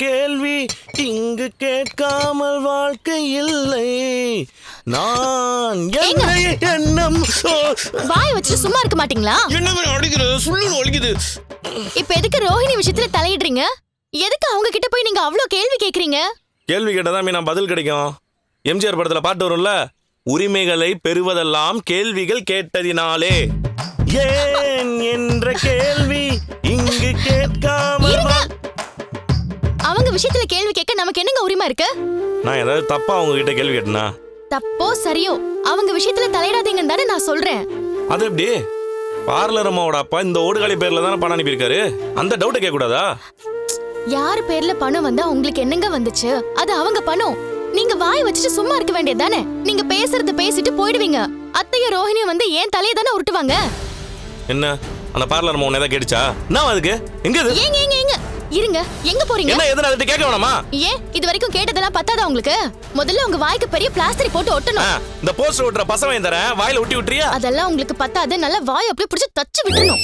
கேள்வி இங்கு கேட்காமல் வாழ்க்கை இல்லை. நான் எண்ணம். வாய் வச்சு சும்மா இருக்க மாட்டீங்களா? என்ன அடிக்குது, சுள்ளு ஒலிக்குது. இப்ப எதுக்கு ரோஹிணி விஷயத்துல தலையிடுறீங்க? எதுக்கு அவங்க கிட்ட போய் நீங்க அவ்வளவு கேள்வி கேக்குறீங்க? கேள்வி கேட்டதான் மீனா பதில் கிடைக்கும். எம்ஜிஆர் படத்துல பாட்டு வரும்ல, உரிமைகளை பெறுவதெல்லாம் கேள்விகள் கேட்டதினாலே. ஏன் என்ற கேள்வி இங்கு கேட்காமல். அவங்க விஷயத்துல கேள்வி கேட்க நமக்கு என்னங்க உரிமை இருக்கு? நான் ஏதாவது தப்பா அவங்க கிட்ட கேள்வி கேட்டனா? தப்போ சரியோ அவங்க விஷயத்துல தலையிடாதீங்கன்னு தானே நான் சொல்றேன். அது எப்படி? பார்லர் அம்மாவோட அப்பா இந்த ஓடுகாலி பேர்ல தானே பணம் அனுப்பியிருக்காரு. அந்த டவுட்டை கேட்க கூடாதா? யாரு பேர்ல பணம் வந்தா உங்களுக்கு என்னங்க வந்துச்சு? அது அவங்க பணம். நீங்க வாய் வச்சுட்டு சும்மா இருக்க வேண்டியது தானே? நீங்க பேசுறது பேசிட்டு போயிடுவீங்க. அத்தையும் ரோஹிணியும் வந்து ஏன் தலையை தானே உருட்டுவாங்க. என்ன அந்த பார்லர் அம்மா உன்னை கேட்டுச்சா? நான் அதுக்கு எங்க இது? ஏங்க ஏங்க ஏங்க இருங்க, எங்க போறீங்க? என்ன எதுனா அதை கேட்க வேணாமா? ஏன் இது வரைக்கும் கேட்டதெல்லாம் பத்தாதா உங்களுக்கு? முதல்ல உங்க வாய்க்கு பெரிய பிளாஸ்டர் போட்டு ஒட்டணும். இந்த போஸ்டர் ஒட்டுற பசங்க தரேன், வாயில ஒட்டி விட்டுறியா? அதெல்லாம் உங்களுக்கு பத்தாது. நல்லா வாய் அப்படியே பிடிச்சு தச்சு விட்டுறணும்.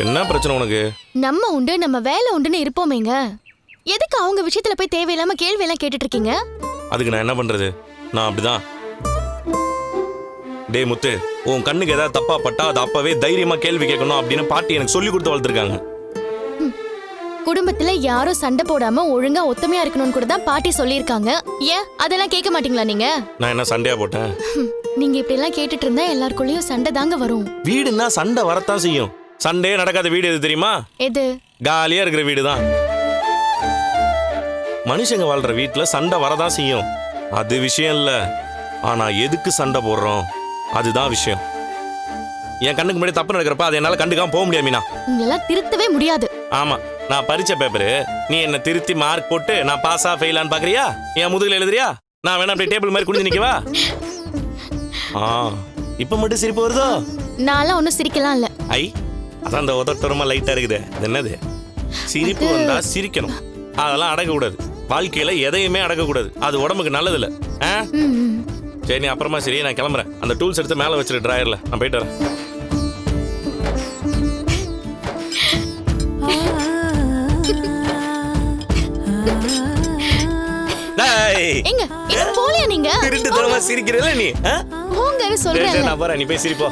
என்ன பிரச்சனை உனக்கு? நம்ம உண்டு நம்ம வேலை உண்டுன்னு இருப்போமேங்க. எதுக்கு அவங்க விஷயத்துல போய் தேவையில்லாம கேள்வி எல்லாம் கேட்டுட்டு இருக்கீங்க? அதுக்கு நான் என்ன பண்றது? நான் அப்படிதான். டேய் முத்து, உன் கண்ணுக்கு ஏதாவது தப்பா பட்டா அது அப்பவே தைரியமா கேள்வி கேட்கணும் அப்படின்னு பாட்டி எனக்கு சொல்லி கொடுத்து வளர்த்துருக்காங்க. குடும்பத்துல யாரும் சண்டை போடாம ஒழுங்கா ஒத்துமையா இருக்கணும்னு கூட தான் பாட்டி சொல்லியிருக்காங்க. ஏன் அதெல்லாம் கேட்க மாட்டீங்களா நீங்க? நான் என்ன சண்டையா போட்டேன்? நீங்க இப்படி எல்லாம் கேட்டுட்டு இருந்தா எல்லாருக்குள்ளயும் சண்டை தாங்க வரும். வீடுன்னா சண்டை வரத்தான் செய்யும். சண்டையே நடக்காத வீடு எது தெரியுமா? எது? காலியா இருக்கிற வீடு தான். மனுஷங்க வாழ்ற வீட்டுல சண்டை வரதான் செய்யும். அது விஷயம் இல்ல. ஆனா எதுக்கு சண்டை போடுறோம் அதுதான் விஷயம். என் கண்ணுக்கு முன்னாடி தப்பு நடக்கிறப்ப அதை என்னால கண்டுக்காம போக முடியாது மீனா. உங்களெல்லாம் திருத்தவே முடியாது. ஆமா, நான் பரீட்சை பேப்பரு, நீ என்ன திருத்தி மார்க் போட்டு நான் பாஸா ஃபெயிலான்னு பாக்குறியா? என் முதுகுல எழுதுறியா? நான் வேணா அப்படியே டேபிள் மாதிரி குனிஞ்சு நிக்கவா? இப்ப மட்டும் சிரிப்பு வருதோ? நான்லாம் ஒன்னும் சிரிக்கலாம் இல்ல. ஐ, அதான் அந்த உதட்டோரமா லைட்டா இருக்குது. அது என்னது? சிரிப்பு வந்தா சிரிக்கணும், அதெல்லாம் அடக்க கூடாது. வாழ்க்கையில எதையுமே அடக்க கூடாது, அது உடம்புக்கு நல்லது இல்ல. சரி நீ அப்புறமா சரி, நான் கிளம்புறேன். அந்த டூல்ஸ் எடுத்து மேல வச்சிரு டிராயர்ல, நான் போயிட்டு வரேன். எங்க இன்னும் போலையா நீங்க? திருட்டு தரமா சிரிக்கிறல நீ? போங்கன்னு சொல்றேன். நான் போறேன், நீ போய் சிரிப்போ.